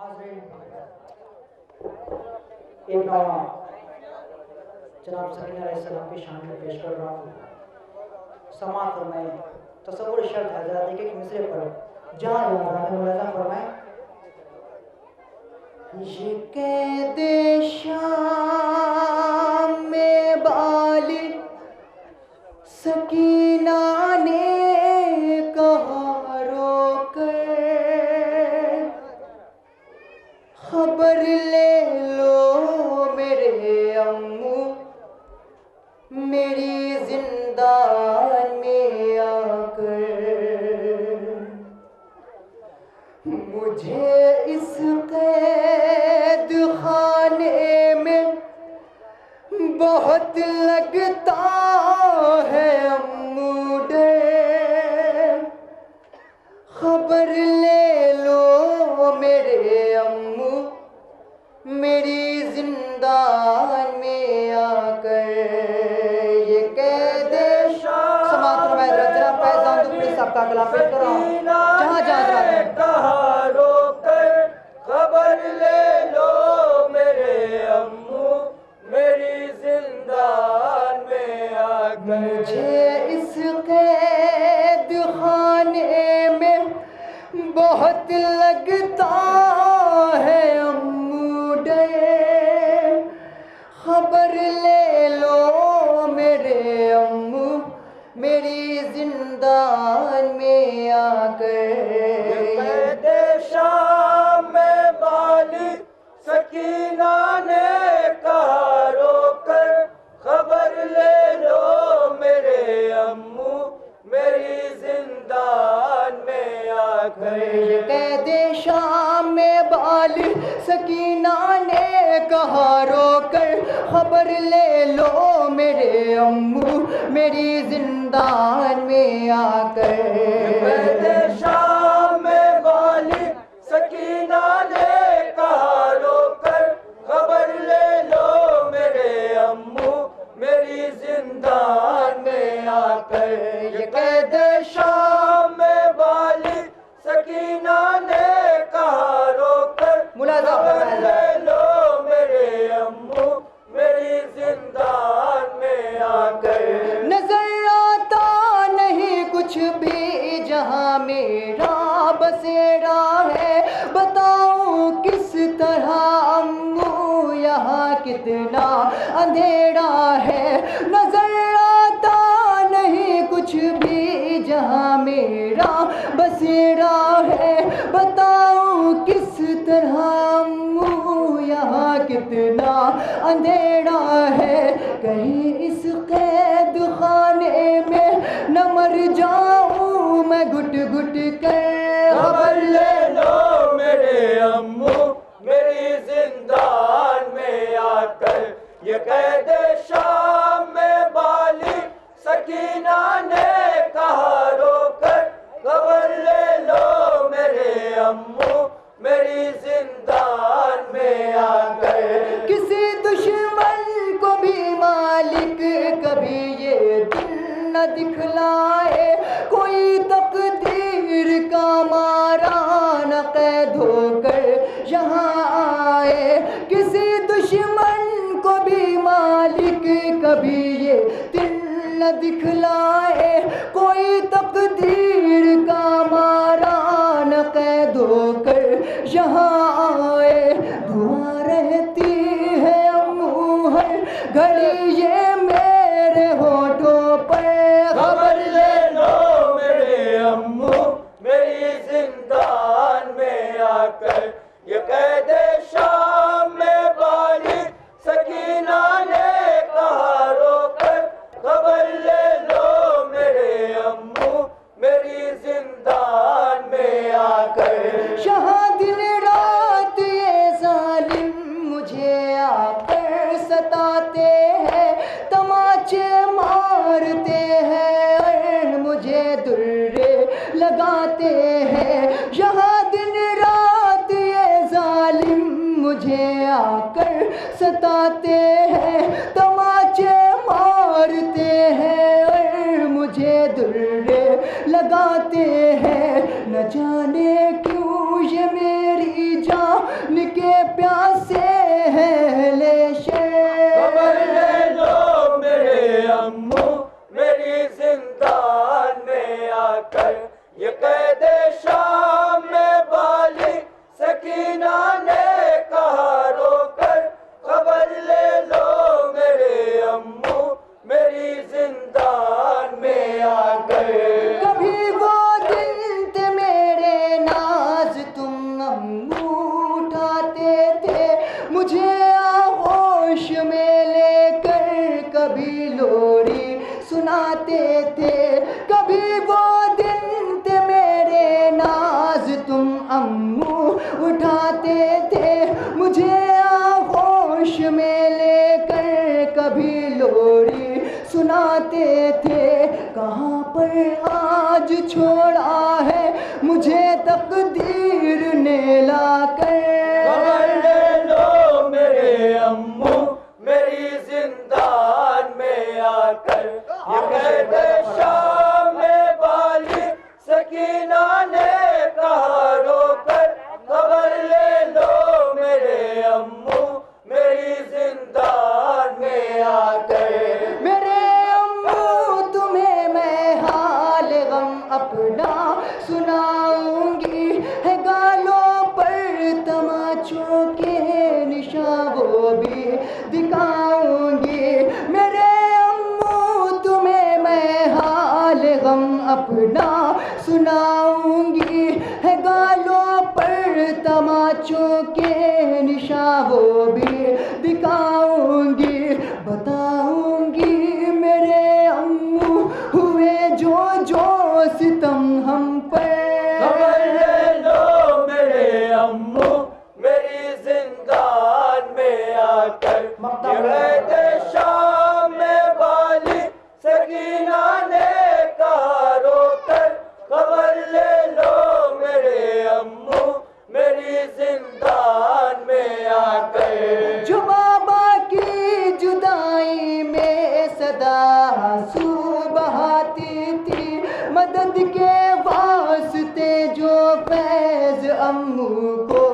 حاضرین ایک نامہ جناب سکینہ علیہ السلام کی شان میں پیش کر رہا ہوں. سماعت فرمائیں. تصور شرط ہے ذرا دیکھیں کہ مصرے پر جہاں رہا ملاحظہ فرمائیں. یہ قید شام میں بالی سکینہ نے کہا رو کر خبر لے لو میرے امو میری زندان میں آ کر. مجھے اس قید خانے میں بہت لگتا ہے امو ڈر. خبر لے لو میرے امو میری زندان میں آ کر. یہ قید سماعت فرمائے جناب فیضان دوپڑی صاحب کا کلام پیش کر رہا ہوں. جہاں جہاں کہا رو کر خبر لے لو میرے امو میری زندان میں آ کر. مجھے اس قید خانے میں بہت لگتا ہے امو ڈر. خبر لے لو میرے امو میری زندان میں آ کر. قید شام میں بالی سکینہ نے کہا رو کر خبر لے لو میرے امو میری زندان میں آ کر. قید شام میں بالی سکینہ نے کہا رو کر خبر لے لو میرے امو میری زندان میں آ کر. قید شام میں بالی سکینہ نے کہا رو کر خبر لے لو میرے امو میری زندان میں آ کر. یہ قید شام میں بالی سکینہ نے کہا رو کر خبر لے لو میرے امو میری زندان میں آ کر. نظر آتا نہیں کچھ بھی جہاں میرا بسیرا ہے. بتاؤں کس طرح امو یہاں کتنا اندھیرا ہے. نظر آتا نہیں کچھ بھی جہاں میرا بسیرا ہے. بتاؤں کس طرح امو یہاں کتنا اندھیرا ہے. کہیں اس قید خانے میں نہ مر جاؤں میں گھٹ گھٹ کر. خبر لے لو میرے امو میری زندان میں آ کر. یہ قید شام میں بالی سکینہ نے کہا رو کر خبر لے لو میرے امو میری زندان میں آ کر. کسی دشمن کو بھی مالک کبھی یہ دن نہ دکھلائے. کوئی تقدیر کا مارا نہ قید ہو کر یہاں آئے. کسی دشمن کو بھی مالک کبھی یہ دن نہ دکھلائے. کوئی تقدیر کا مارا نہ قید ہو کر یہاں آئے. دعا رہتی ہے امو ہر گھڑی یہ میرے ہونٹوں پر. خبر لے لو میرے امو میری زندان میں آ کر. یہ قید شام میں بالی سکینہ نے کہا رو کر خبر لے لو میرے امو میری زندان میں آ کر. شہاں دن رات یہ ظالم مجھے آ کر ستاتے ہیں. تماچے مارتے ہیں اور مجھے درے لگاتے ہیں. یہاں دن رات یہ ظالم مجھے آ کر ستاتے ہیں. تماچے مارتے ہیں اور مجھے درے لگاتے ہیں. نہ جانے کیوں یہ میری جان امو اٹھاتے تھے مجھے آغوش میں لے کر، کبھی لوری سناتے تھے، کبھی وہ دن تھے میرے ناز تم امو اٹھاتے تھے مجھے آغوش میں لے کر، کبھی لوری سناتے تھے۔ کہاں پر آج چھوڑا ہے مجھے تقدیر نے لا کر، خبر لے لو میرے امو میری زندان میں آ کر، یہ قید شام میں بالی سکینہ نے کہا رو کر، خبر لے لو میرے امو میری زندان میں آ کر۔ میرے امو تمہیں میں حال غم اپنا سناؤں گی، ہے گالوں پر تماچوں کے نشان وہ بھی دکھاؤں گی۔ میرے امو تمہیں میں حال غم اپنا سناؤں گی، ہے گالوں پر تماچوں کے نشان وہ بھی دکھاؤں گی۔ بتاؤں گی میرے امو ہوئے جو جو ستم ہم پر، خبر لے لو میرے امو میری زندان میں آ کر، یہ قید شام میں بالی سکینہ نے کہا رو کر، خبر لے لو میرے امو میری زندان میں آ کر۔ جو بابا کی جدائی میں صدا آنسو بہاتی تھی، مدد کے واسطے جو فیض امو کو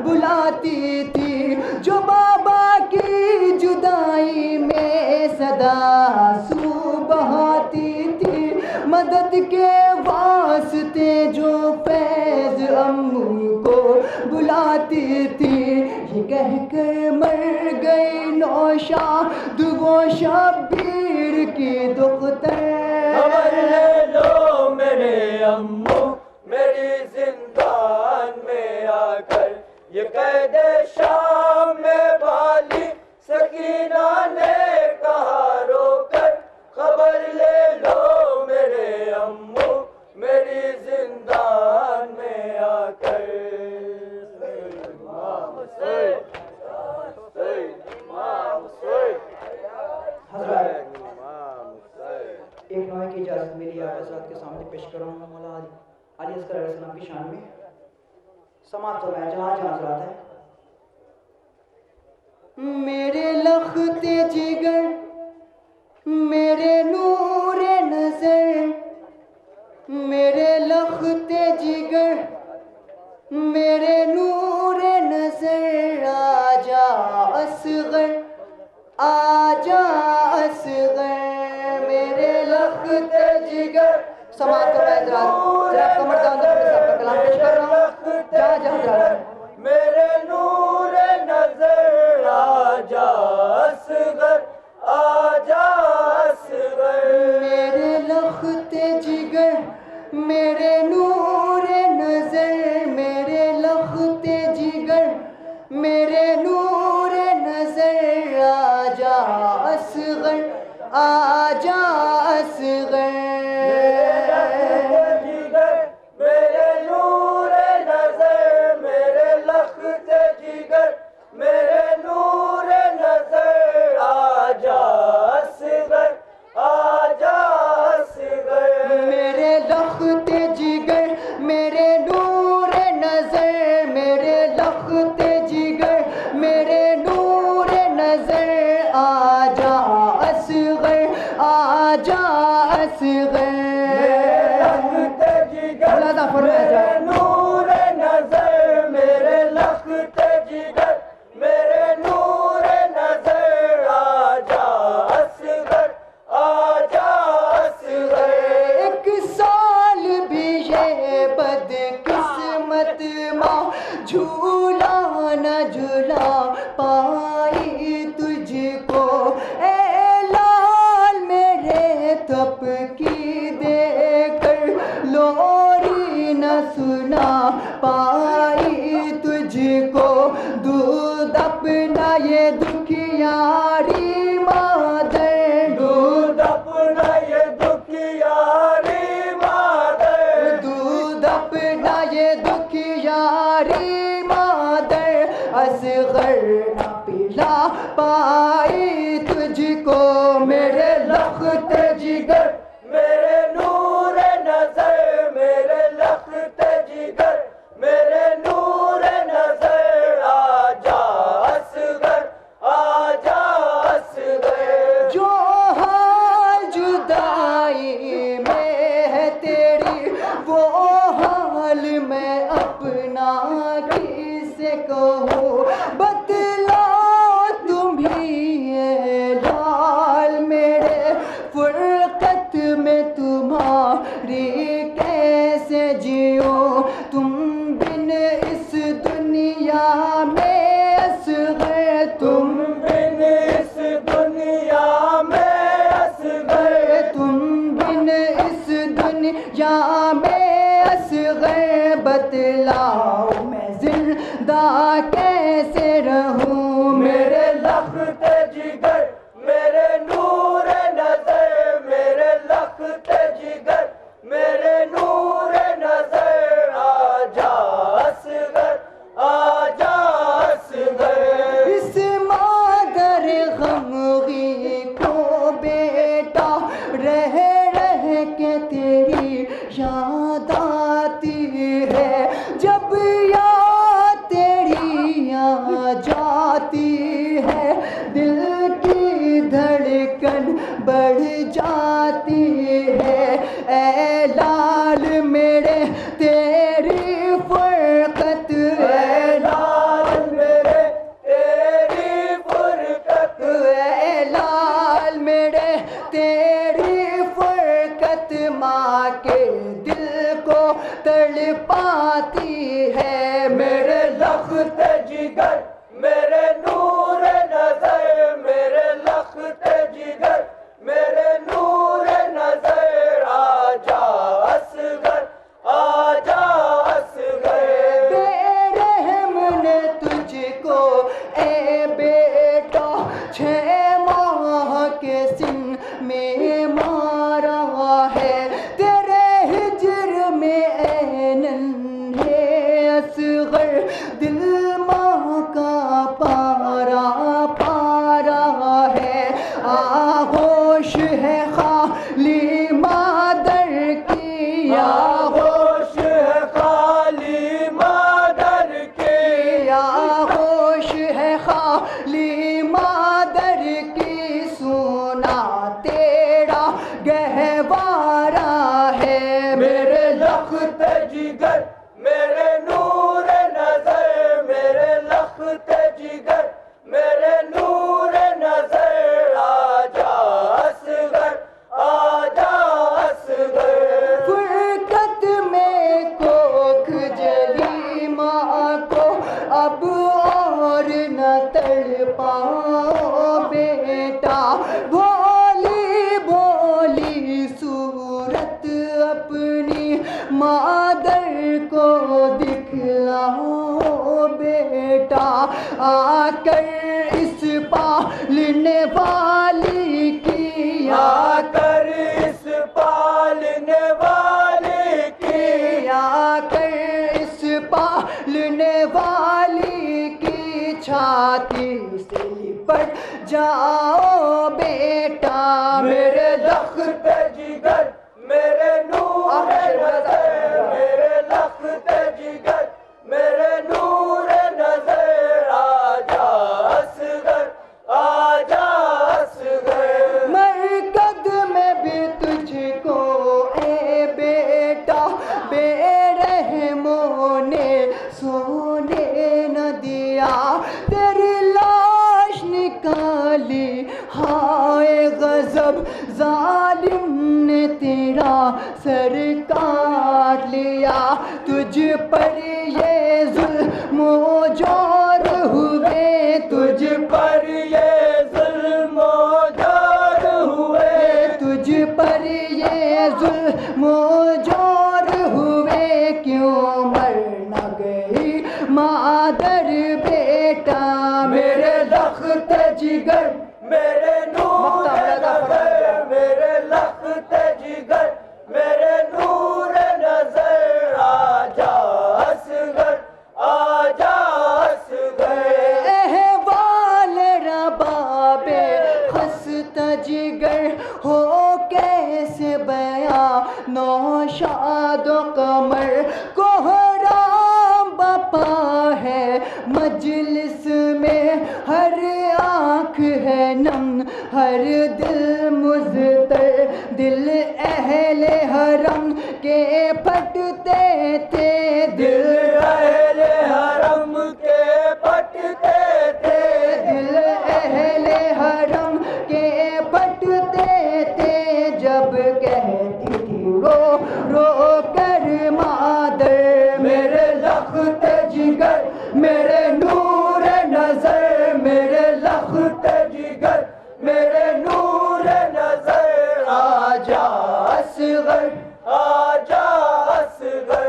بلاتی تھی، جو بابا کی جدائی میں صدا آنسو بہاتی تھی، مدد کے واسطے جو فیض امو کو بلاتی تھی، یہ کہہ کر مر گئی نوشاد وہ شبیر کی دختر، خبر لے لو میرے امو میری زندان میں آ کر، یہ قید شام میں بالی سکینہ نے کہا رو کر، خبر لے لو میرے امو میری زندان میں آ کر۔ ایک نوع کی اجازت میری آپ حضرات کے سامنے پیش کروں گا مولا علی اصغر علیہ السلام کی شان میں سماعت فرمائیں جہاں جہاں حضرات ہیں۔ میرے لخت جگر میرے نور نظر، میرے لخت جگر میرے نور نظر، آجا اصغر آجا اصغر، میرے لخت جگر سماعت فرمائیں حضرات، ذرا کمر دان دو اپنے صاحب کا کلام پیش کر رہا ہوں جہاں جہاں حضرات۔ میرے نور نظر آجا اصغر آجا اصغر، میرے لخت جگر میرے نور نظر، میرے لخت جگر میرے نور نظر، آجا اصغر آجا اصغر، میرے نور نظر میرے لخت جگر میرے نور نظر، آجا اصغر آجا اصغر، میرے لخت جگر میرے نور نظر، میرے لخت جگر میرے نور نظر، آجا اصغر آجا اصغر، ملاحظہ فرمائیں میرے نور نظر میرے لخت جگر میرے نور نظر، آجا اصغر آجا اصغر، ایک سال بھی یہ بد قسمت ماں جھولا نہ جھولا پائی تجھ کو، اے لال میرے تپ کی دے کر لوری نہ سنا پائی تجھ اصغر نہ پلا پائی تجھ کو میرے لخت جگر میرے نور نظر میرے لخت جگر میرے نور نظر آجا اصغر آجا اصغر جو حال جدائی میں ہے تیری وہ حال میں اپنا کسے کہوں بتلاؤ تمہیں اے لال میرے فرقت میں تمہاری کیسے جیوں تم بن اس دنیا میں اصغر تم بن اس دنیا میں اصغر تم بن اس دنیا میں اصغر بتلاؤ میں زندہ کیسے رہوں میرے لخت جگر میرے نور نظر میرے لخت جگر میرے نور نظر آجا اصغر آجا اصغر اس مادر غمگی کو بیٹا رہ رہ کے تیری یاد آتی ہے جب یاد تیری آ جاتی ہے دل کی دھڑکن بڑھ جاتی ہے اے لال میرے تیری فرقت اے لال میرے تیری فرقت اے لال میرے تیری فرقت ماں کے دل کو تڑپاتی ہے میرے لخت جگر میرے نور نظر میرے لخت جگر میرے نور نظر آجا اصغر آجا اصغر بے رحم نے تجھ کو اے بیٹا 6 ماہ کے سن میں مارا ہے تیرے ہجر میں اے ننھے اصغر دل ماں کا پارا پارا ہے آغوش ہے خالی مادر کی آغوش ہے خالی مادر کی آغوش ہے خالی مادر کی سونا تیرا گہوارا ہے میرے لخت جگر میرے نور نظر میرے لخت جگر میرے نور نظر آجا اصغر آجا اصغر فرقت میں کوکھ جلی ماں کو اب اور نہ تڑپاؤ بیٹا بھولی بھولی صورت اپنی مادر کو دکھلاؤ بیٹا آ کر اس پالنے والی کی آ کر اس پالنے والی کی آ کر اس پالنے والی کی چھاتی سے لپٹ جاؤ بیٹا میرے لخت جگر میرے نور نظر میرے لخت جگر میرے نور نظر آجا اصغر آجا اصغر مرکز میں بھی تجھ کو اے بیٹا بے رحموں نے سونے نہ دیا تیری لاش نکالی ہائے غضب ظالم نے تیرا سر کاٹ لیا تجھ پر یہ ظلم و جور ہوئے تجھ پر یہ ظلم و جور ہوئے تجھ پر یہ ظلم و جور ہوئے کیوں مر نہ گئی مادر بیٹا میرے لخت جگر میرے نور نظر میرے لخت جگر میرے نور نظر آجا اصغر آجا اصغر مجلس میں ہر آنکھ ہے نم، ہر دل مضطر، دل اہل حرم کے پھٹتے تھے، دل اہل حرم کے پھٹتے تھے، دل اہل حرم کے پھٹتے تھے، جب کہتی تھی رو رو کر مادر، میرے لخت جگر میرے نور نظر، میرے لخت جگر میرے نور نظر، آجا اصغر آجا اصغر۔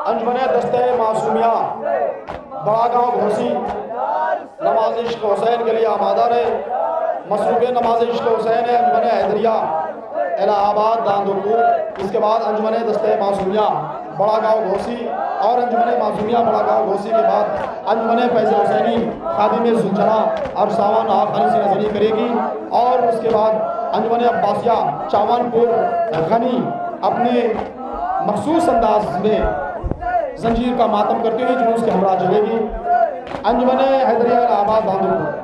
انجمن دستہ معصومیہ بڑا گاؤں گھوسی نماز عشق حسین کے لیے آمادہ رہے۔ مصروف نماز عشق حسین ہے انجمن حیدریہ الہ آباد داندپور، اس کے بعد انجمن دستہ معصومیہ بڑا گاؤں گھوسی، اور انجمن معصومیہ بڑا گاؤں گھوسی کے بعد انجمن فیض حسینی خادم سلچنا اور سامان آخری سے نظری کرے گی، اور اس کے بعد انجمن عباسیہ چاون پور غنی اپنے مخصوص انداز میں زنجیر کا ماتم کرتے ہوئے جلوس کے ہمراہ چلے گی۔ انجمن حیدریہ الہ آباد داندپور۔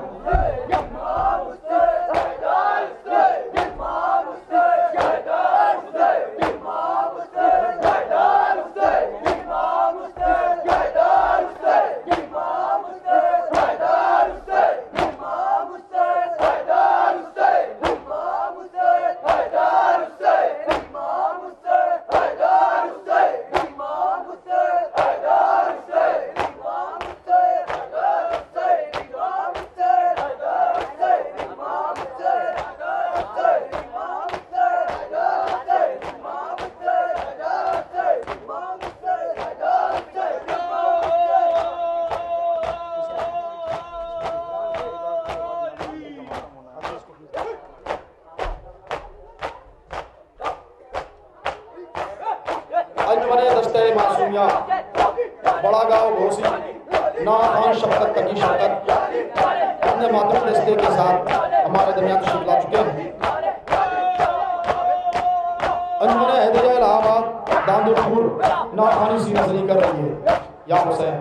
انجمن دستہ معصومیہ بڑا گاؤں گھوسی ناخوان شفقت تقی شفقت اپنے ماتم دستے کے ساتھ ہمارے درمیان تشریف لا چکے ہیں۔ انجمن حیدریہ الہ آباد داندپور ناخوانی سی نظری کر رہی ہے، یا حسین۔